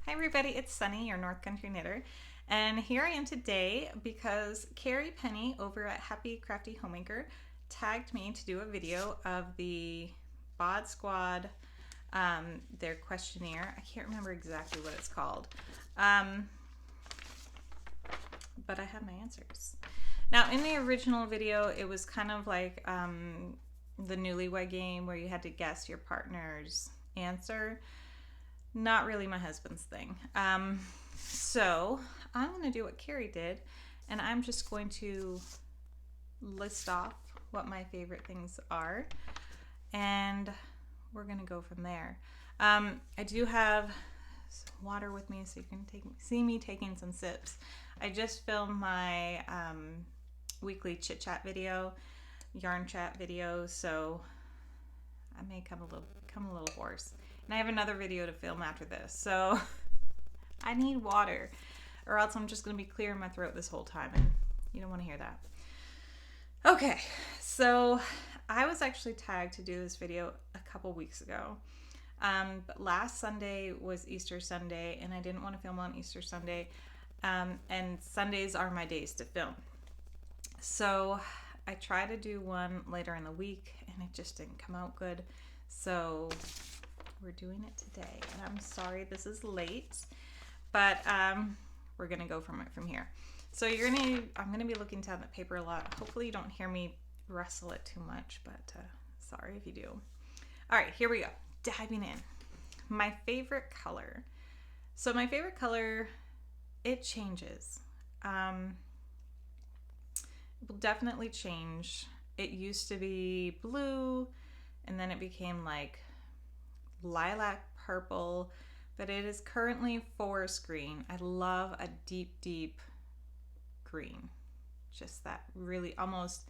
Hi everybody, it's Sunny, your North Country knitter, and here I am today because Carrie Penny over at Happy Crafty Homemaker tagged me to do a video of the BOD Squad, their questionnaire. I can't remember exactly what it's called, but I have my answers. Now in the original video, it was kind of like the newlywed game where you had to guess your partner's answer. Not really my husband's thing. So I'm going to do what Carrie did, and I'm just going to list off what my favorite things are, and we're going to go from there. I do have some water with me so you can see me taking some sips. I just filmed my weekly chit chat video, yarn chat video, so I may come a little hoarse. And I have another video to film after this, so I need water, or else I'm just going to be clearing my throat this whole time, and you don't want to hear that. Okay, so I was actually tagged to do this video a couple weeks ago, but last Sunday was Easter Sunday, and I didn't want to film on Easter Sunday, and Sundays are my days to film. So I tried to do one later in the week, and it just didn't come out good, so we're doing it today, and I'm sorry this is late, but we're gonna go from here. So I'm gonna be looking down the paper a lot. Hopefully you don't hear me rustle it too much, but sorry if you do. All right, here we go. Diving in. My favorite color. So my favorite color, it changes. It will definitely change. It used to be blue, and then it became like lilac purple, but it is currently forest green. I love a deep green, just that really almost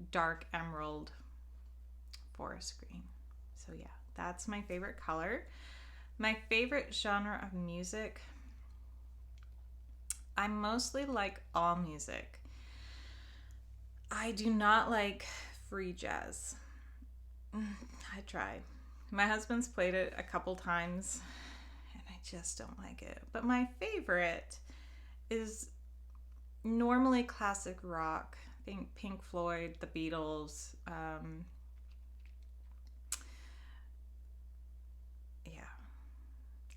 dark emerald forest green. So yeah, that's my favorite color. My favorite genre of music, I mostly like all music. I do not like free jazz. I tried. My husband's played it a couple times, and I just don't like it. But my favorite is normally classic rock. I think Pink Floyd, the Beatles,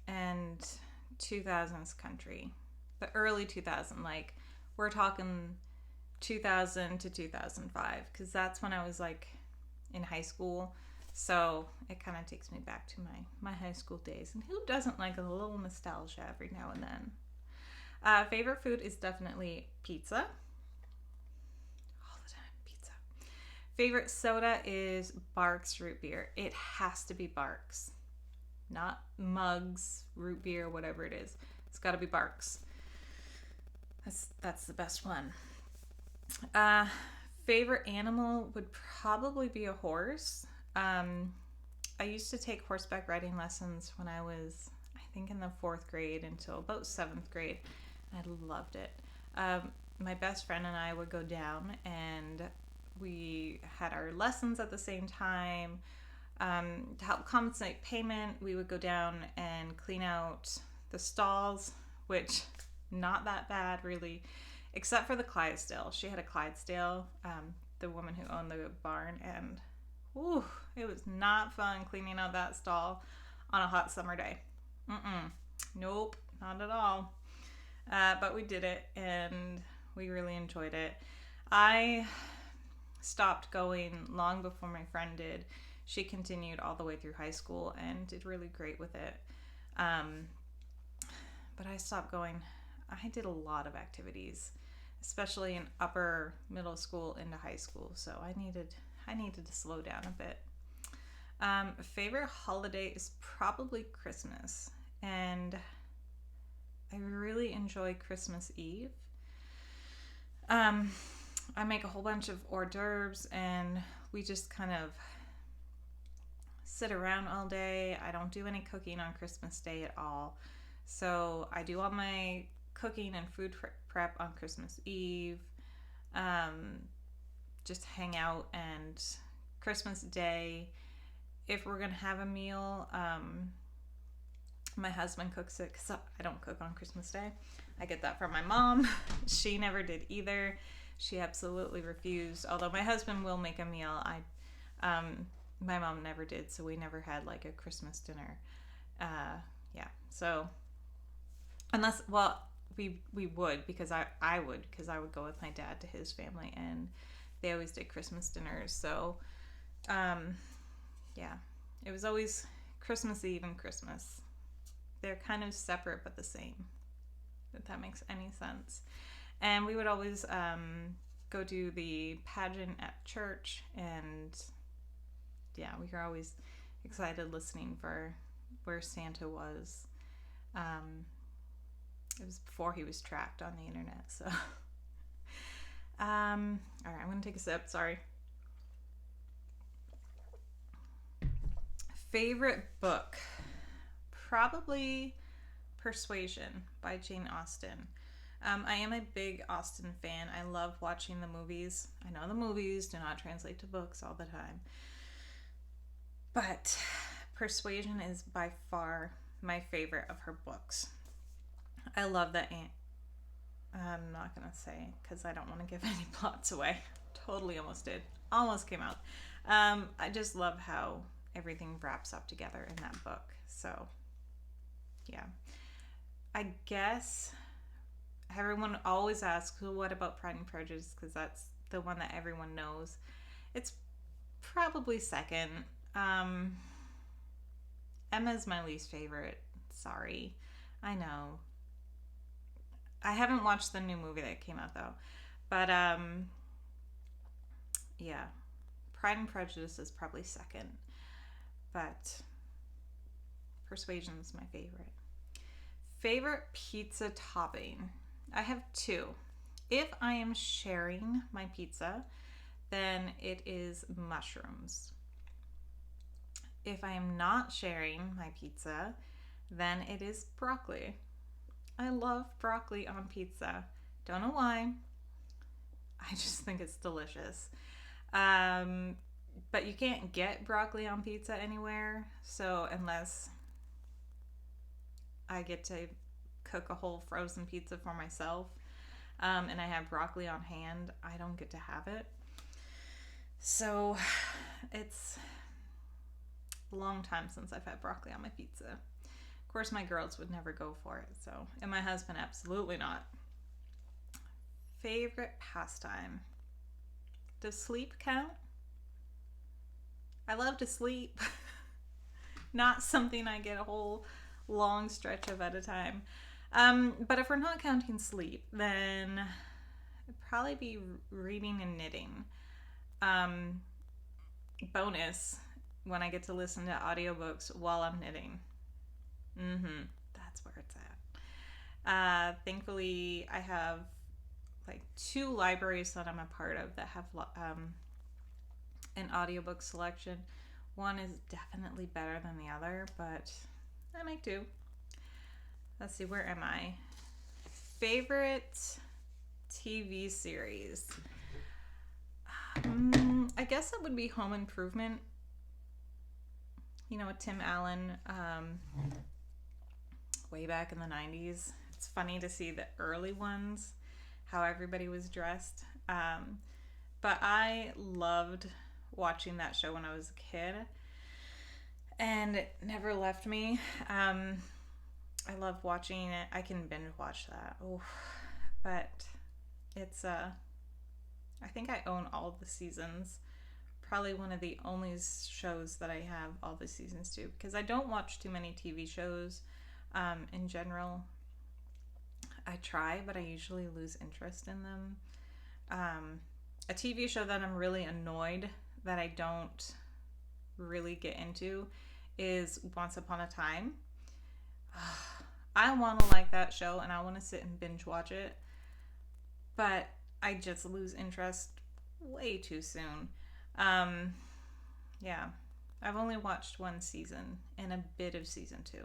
and 2000s country. The early 2000s, like we're talking 2000 to 2005, because that's when I was like in high school. So it kind of takes me back to my high school days. And who doesn't like a little nostalgia every now and then? Favorite food is definitely pizza. All the time, pizza. Favorite soda is Barks root beer. It has to be Barks. Not Mugs, root beer, whatever it is. It's got to be Barks. That's the best one. Favorite animal would probably be a horse. I used to take horseback riding lessons when I was, I think, in the 4th grade until about 7th grade. I loved it. My best friend and I would go down, and we had our lessons at the same time. To help compensate payment, we would go down and clean out the stalls, which not that bad really, except for the Clydesdale. She had a Clydesdale, the woman who owned the barn, and ooh, it was not fun cleaning out that stall on a hot summer day. Nope, not at all. But we did it, and we really enjoyed it. I stopped going long before my friend did. She continued all the way through high school and did really great with it. But I stopped going. I did a lot of activities, especially in upper middle school into high school, so I needed to slow down a bit. Favorite holiday is probably Christmas, and I really enjoy Christmas Eve. I make a whole bunch of hors d'oeuvres, and we just kind of sit around all day. I don't do any cooking on Christmas Day at all, so I do all my cooking and food prep on Christmas Eve. Just hang out, and Christmas Day, if we're gonna have a meal, My husband cooks it because I don't cook on Christmas Day. I get that from my mom. She never did either. She absolutely refused. Although my husband will make a meal, my mom never did, so we never had like a Christmas dinner. Yeah. So unless, well, we would because I would because I would go with my dad to his family and they always did Christmas dinners. So yeah, it was always Christmas Eve and Christmas. They're kind of separate but the same, if that makes any sense. And we would always go do the pageant at church, and yeah, we were always excited listening for where Santa was. It was before he was tracked on the internet, so. All right, I'm gonna take a sip. Sorry. Favorite book, probably Persuasion by Jane Austen. I am a big Austen fan. I love watching the movies. I know the movies do not translate to books all the time, but Persuasion is by far my favorite of her books. I love that I'm not going to say because I don't want to give any plots away. Totally almost did. Almost came out. I just love how everything wraps up together in that book. So, yeah. I guess everyone always asks, well, what about Pride and Prejudice? Because that's the one that everyone knows. It's probably second. Emma's my least favorite. Sorry. I know. I haven't watched the new movie that came out though. But yeah. Pride and Prejudice is probably second. But Persuasion is my favorite. Favorite pizza topping? I have two. If I am sharing my pizza, then it is mushrooms. If I am not sharing my pizza, then it is broccoli. I love broccoli on pizza. Don't know why. I just think it's delicious. But you can't get broccoli on pizza anywhere. So unless I get to cook a whole frozen pizza for myself, and I have broccoli on hand, I don't get to have it. So it's a long time since I've had broccoli on my pizza. Of course, my girls would never go for it, so, and my husband absolutely not. Favorite pastime? Does sleep count? I love to sleep. Not something I get a whole long stretch of at a time. But if we're not counting sleep, then it'd probably be reading and knitting. Bonus, when I get to listen to audiobooks while I'm knitting. That's where it's at. Thankfully, I have like 2 libraries that I'm a part of that have an audiobook selection. One is definitely better than the other, but I make do. Let's see, where am I? Favorite TV series? I guess that would be Home Improvement. You know, with Tim Allen, way back in the 90s. It's funny to see the early ones, how everybody was dressed. But I loved watching that show when I was a kid, and it never left me. I love watching it. I can binge watch that. But it's I think I own all of the seasons. Probably one of the only shows that I have all the seasons to, because I don't watch too many TV shows in general. I try, but I usually lose interest in them. A TV show that I'm really annoyed that I don't really get into is Once Upon a Time. I want to like that show and I want to sit and binge watch it, but I just lose interest way too soon. Yeah, I've only watched 1 season and a bit of season 2,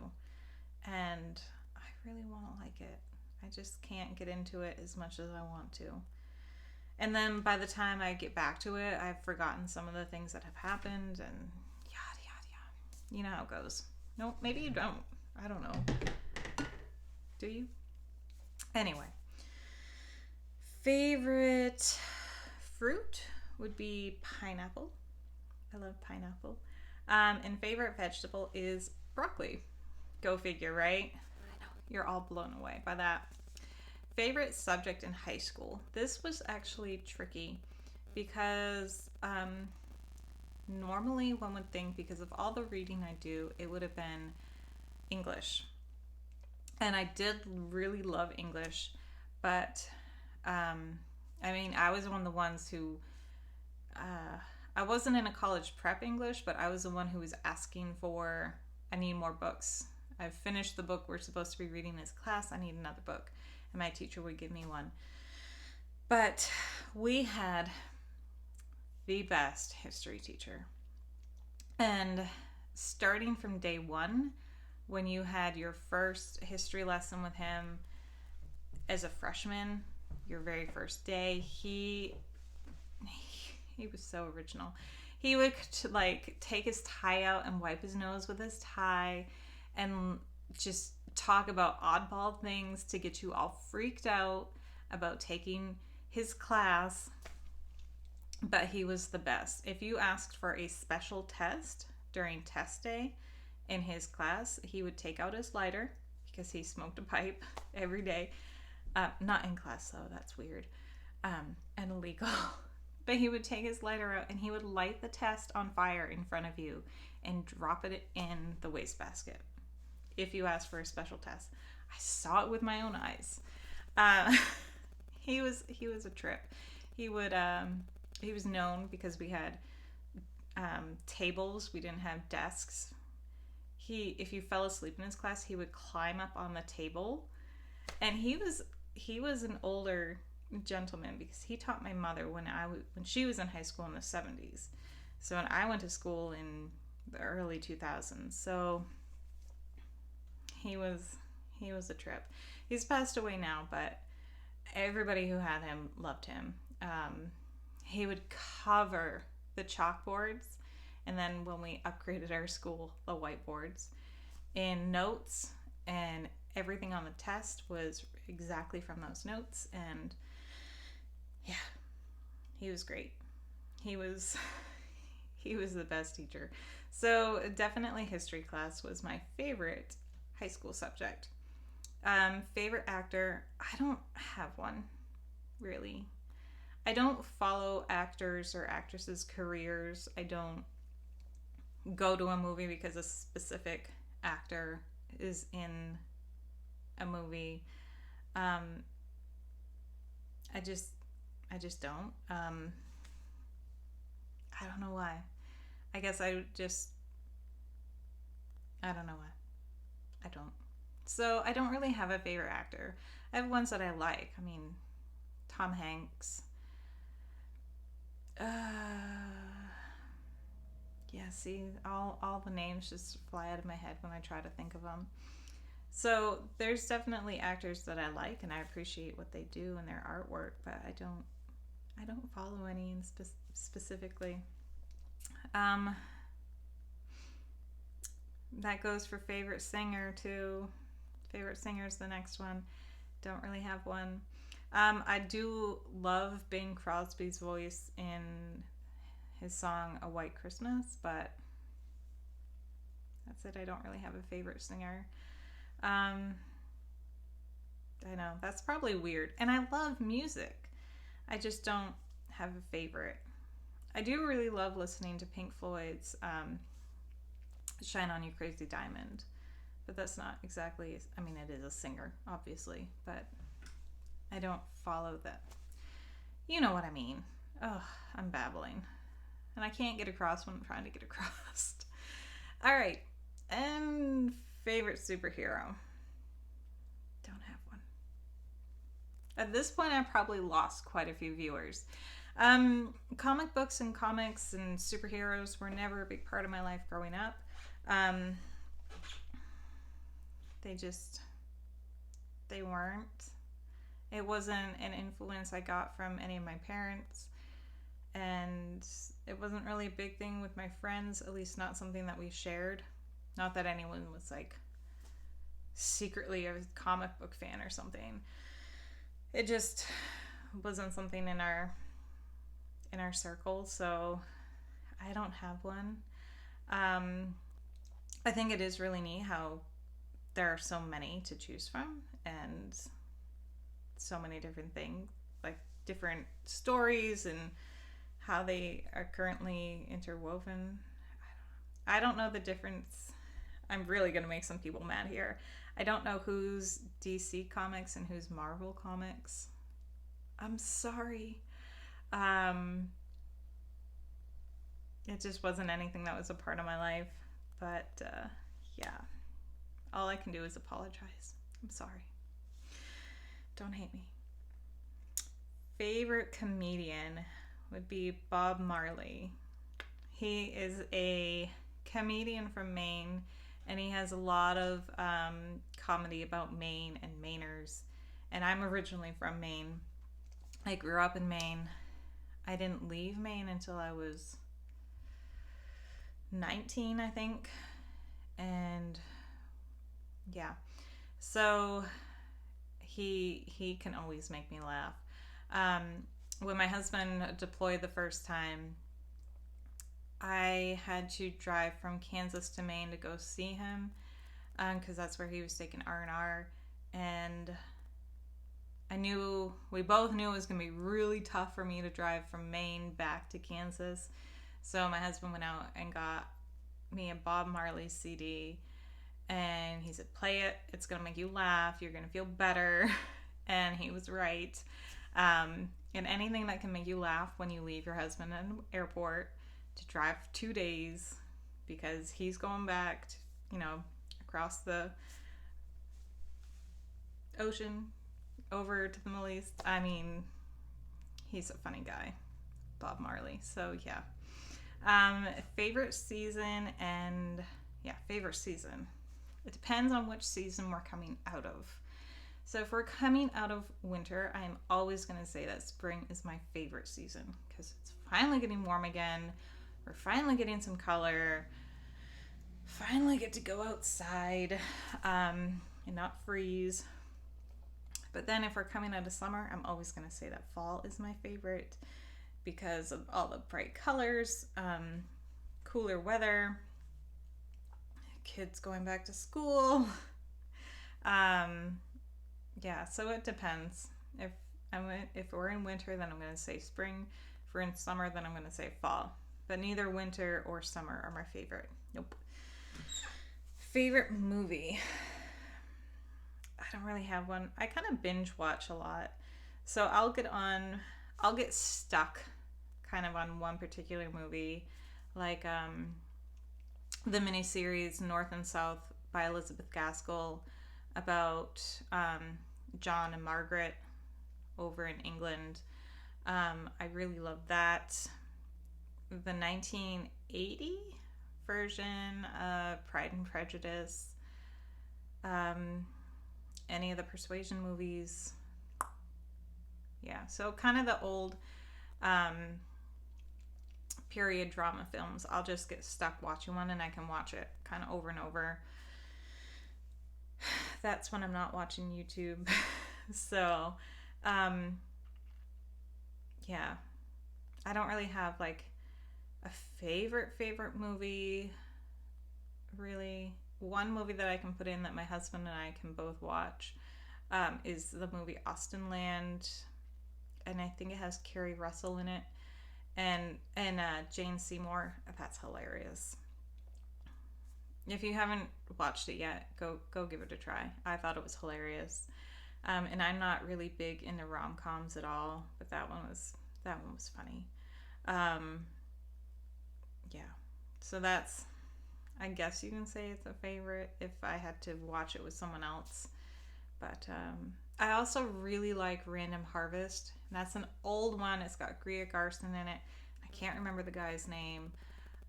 and I really want to like it. I just can't get into it as much as I want to. And then by the time I get back to it, I've forgotten some of the things that have happened and yada, yada, yada. You know how it goes. Nope, maybe you don't. I don't know. Do you? Anyway. Favorite fruit would be pineapple. I love pineapple. And favorite vegetable is broccoli. Go figure, right? I know. You're all blown away by that. Favorite subject in high school. This was actually tricky because normally one would think, because of all the reading I do, it would have been English. And I did really love English, but I was one of the ones who I wasn't in a college prep English, but I was the one who was asking for, I need more books. I've finished the book we're supposed to be reading this class. I need another book. And my teacher would give me one. But we had the best history teacher. And starting from day one, when you had your first history lesson with him as a freshman, your very first day, he was so original. He would take his tie out and wipe his nose with his tie and just talk about oddball things to get you all freaked out about taking his class. But he was the best. If you asked for a special test during test day in his class, he would take out his lighter because he smoked a pipe every day. Not in class though, that's weird and illegal. But he would take his lighter out and he would light the test on fire in front of you and drop it in the wastebasket if you asked for a special test. I saw it with my own eyes. He was a trip. He was known because we had tables. We didn't have desks. If you fell asleep in his class, he would climb up on the table. And he was an older gentleman because he taught my mother when she was in high school in the 70s. So when I went to school in the early 2000s. So he was a trip. He's passed away now, but everybody who had him loved him. He would cover the chalkboards, and then when we upgraded our school, the whiteboards, in notes, and everything on the test was exactly from those notes. And yeah, he was great. He was the best teacher. So definitely history class was my favorite high school subject. Favorite actor, I don't have one, really. I don't follow actors or actresses' careers. I don't go to a movie because a specific actor is in a movie. I just don't. I don't know why. I guess I don't know why. I don't. So I don't really have a favorite actor. I have ones that I like. I mean, Tom Hanks. Yeah, see, all the names just fly out of my head when I try to think of them. So there's definitely actors that I like and I appreciate what they do and their artwork, but I don't follow any specifically. That goes for favorite singer too. Favorite singer is the next one. Don't really have one. I do love Bing Crosby's voice in his song A White Christmas, but that's it. I don't really have a favorite singer. I know, that's probably weird. And I love music. I just don't have a favorite. I do really love listening to Pink Floyd's Shine On You Crazy Diamond. But that's not exactly, I mean, it is a singer, obviously, but I don't follow that. You know what I mean. Oh, I'm babbling. And I can't get across what I'm trying to get across. All right. And favorite superhero. Don't have one. At this point, I've probably lost quite a few viewers. Comic books and comics and superheroes were never a big part of my life growing up. They weren't. It wasn't an influence I got from any of my parents. And it wasn't really a big thing with my friends, at least not something that we shared. Not that anyone was like secretly a comic book fan or something. It just wasn't something in our circle, so I don't have one. I think it is really neat how there are so many to choose from and so many different things, like different stories and how they are currently interwoven. I don't know the difference. I'm really going to make some people mad here. I don't know who's DC Comics and who's Marvel Comics. I'm sorry. It just wasn't anything that was a part of my life. But yeah, all I can do is apologize. I'm sorry. Don't hate me. Favorite comedian would be Bob Marley. He is a comedian from Maine, and he has a lot of comedy about Maine and Mainers. And I'm originally from Maine. I grew up in Maine. I didn't leave Maine until I was 19, I think. And yeah, so he can always make me laugh. When my husband deployed the first time, I had to drive from Kansas to Maine to go see him, because that's where he was taking R&R, and we both knew it was going to be really tough for me to drive from Maine back to Kansas. So my husband went out and got me a Bob Marley CD, and he said, play it. It's going to make you laugh. You're going to feel better. And he was right. And anything that can make you laugh when you leave your husband at an airport to drive 2 days because he's going back to, across the ocean over to the Middle East. I mean, he's a funny guy, Bob Marley. So yeah. Favorite season favorite season. It depends on which season we're coming out of. So if we're coming out of winter, I'm always going to say that spring is my favorite season because it's finally getting warm again. We're finally getting some color. Finally get to go outside and not freeze. But then if we're coming out of summer, I'm always going to say that fall is my favorite because of all the bright colors, cooler weather, kids going back to school. Yeah, so it depends. If we're in winter, then I'm going to say spring. If we're in summer, then I'm going to say fall. But neither winter or summer are my favorite. Nope. Favorite movie. I don't really have one. I kind of binge watch a lot. So I'll get stuck kind of on one particular movie. Like the miniseries North and South by Elizabeth Gaskell about John and Margaret over in England. I really love that. The 1980 version of Pride and Prejudice. Any of the Persuasion movies. Yeah, so kind of the old period drama films. I'll just get stuck watching one and I can watch it kind of over and over. That's when I'm not watching YouTube. So, yeah. I don't really have like a favorite movie, really. One movie that I can put in that my husband and I can both watch is the movie Austenland, and I think it has Kerry Russell in it, and Jane Seymour. That's hilarious. If you haven't watched it yet, go give it a try. I thought it was hilarious, and I'm not really big into rom-coms at all, but that one was funny. Yeah, so that's, I guess you can say it's a favorite if I had to watch it with someone else. But I also really like Random Harvest. That's an old one. It's got Greer Garson in it. I can't remember the guy's name.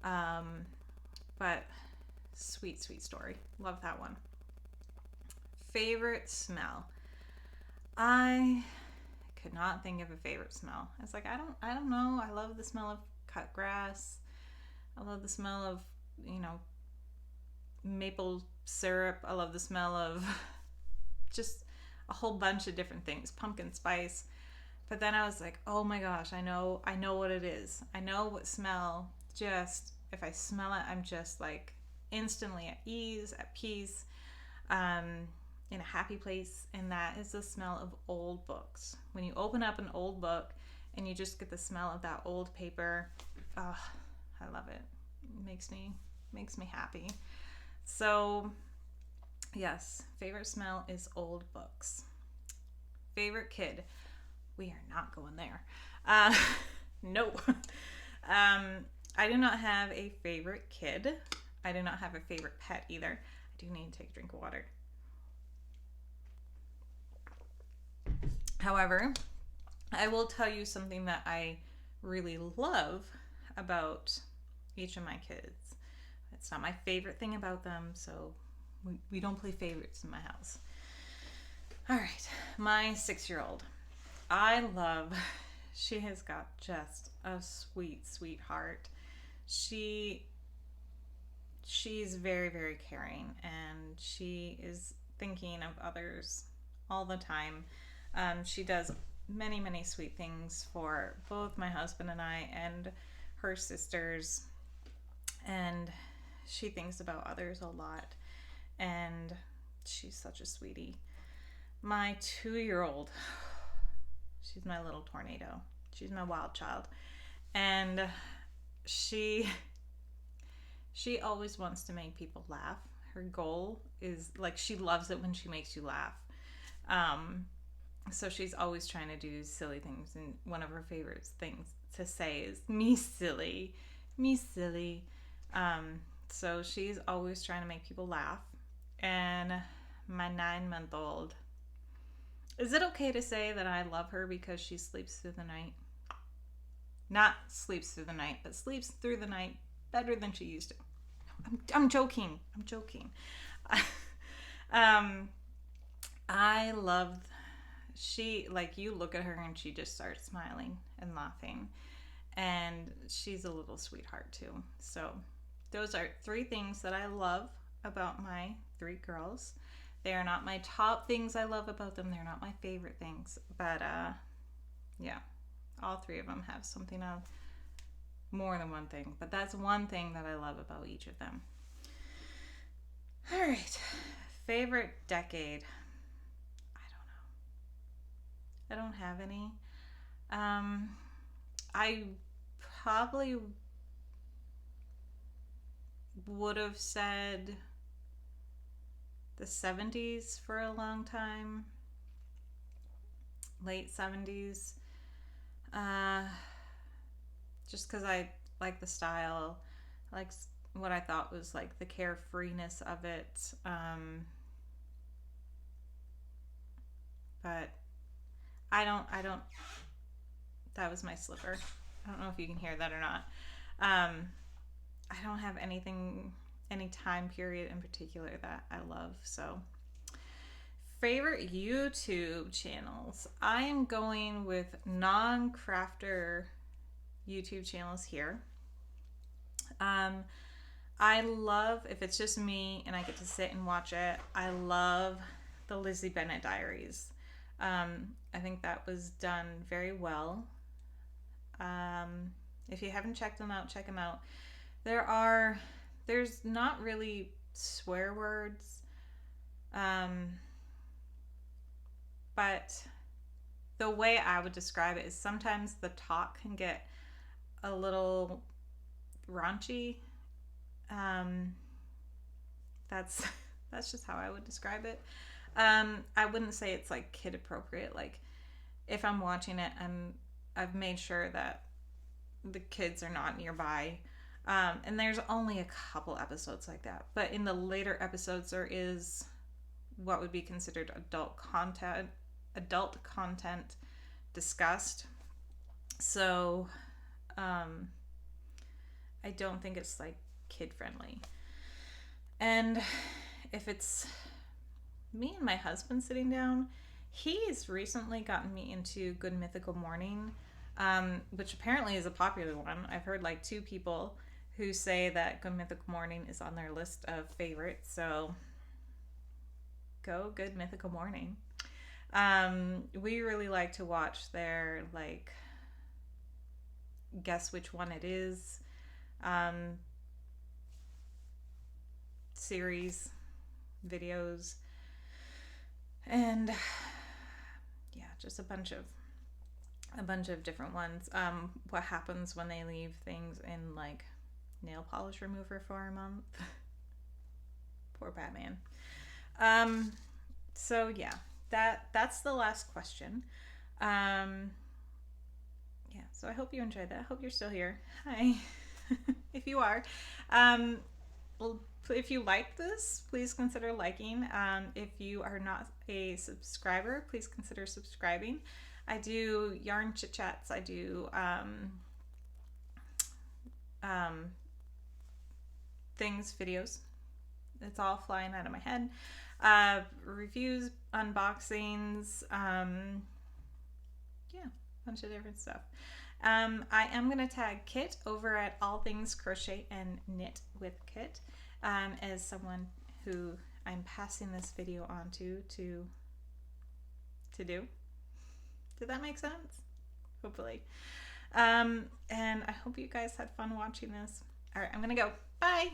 But sweet story. Love that one. Favorite smell. I could not think of a favorite smell. It's like, I don't know. I love the smell of cut grass. I love the smell of, maple syrup. I love the smell of just a whole bunch of different things, pumpkin spice. But then I was like, oh my gosh, I know what it is. I know what smell, just, if I smell it, I'm just like instantly at ease, at peace, in a happy place. And that is the smell of old books. When you open up an old book and you just get the smell of that old paper, oh, I love it. It makes me happy. So yes, favorite smell is old books. Favorite kid. We are not going there. No. I do not have a favorite kid. I do not have a favorite pet either. I do need to take a drink of water. However, I will tell you something that I really love about each of my kids. It's not my favorite thing about them, so we don't play favorites in my house. All right, my 6-year-old. She has got just a sweet, sweet heart. She's very, very caring, and she is thinking of others all the time. She does many, many sweet things for both my husband and I and her sisters, and she thinks about others a lot, and she's such a sweetie. My 2-year-old, she's my little tornado. She's my wild child. And she always wants to make people laugh. Her goal is, like, she loves it when she makes you laugh. So she's always trying to do silly things. And one of her favorite things to say is, me silly, me silly. So she's always trying to make people laugh. And my 9-month-old, is it okay to say that I love her because she sleeps through the night? Not sleeps through the night, but sleeps through the night better than she used to. I'm joking. I love, you look at her and she just starts smiling and laughing. And she's a little sweetheart too. So those are 3 things that I love about my 3 girls. They are not my top things I love about them. They're not my favorite things. But yeah, all 3 of them have something of more than one thing. But that's one thing that I love about each of them. All right. Favorite decade. I don't have any. I probably would have said the 70s for a long time. Late 70s. Just because I like the style. I like what I thought was like the carefreeness of it. But I don't, that was my slipper. I don't know if you can hear that or not. I don't have any time period in particular that I love. So favorite YouTube channels. I am going with non-crafter YouTube channels here. I love, if it's just me and I get to sit and watch it, I love the Lizzie Bennett Diaries. I think that was done very well. If you haven't checked them out, check them out. There's not really swear words, but the way I would describe it is sometimes the talk can get a little raunchy. That's just how I would describe it. I wouldn't say it's like kid appropriate. Like if I'm watching it, I've made sure that the kids are not nearby. And there's only a couple episodes like that. But in the later episodes, there is what would be considered adult content discussed. So I don't think it's like kid friendly. And if it's me and my husband sitting down, he's recently gotten me into Good Mythical Morning, which apparently is a popular one. I've heard like 2 people who say that Good Mythical Morning is on their list of favorites. So go Good Mythical Morning. We really like to watch their like guess which one it is series videos, and yeah, just a bunch of different ones. What happens when they leave things in like nail polish remover for a month? Poor Batman. So yeah, that's the last question. Yeah, so I hope you enjoyed that. I hope you're still here. Hi. If you are. Well, if you like this, please consider liking. If you are not a subscriber, please consider subscribing. I do yarn chit chats. I do videos. It's all flying out of my head. Reviews, unboxings, yeah, a bunch of different stuff. I am going to tag Kit over at All Things Crochet and Knit with Kit as someone who I'm passing this video on to do. Did that make sense? Hopefully. And I hope you guys had fun watching this. All right, I'm going to go. Bye!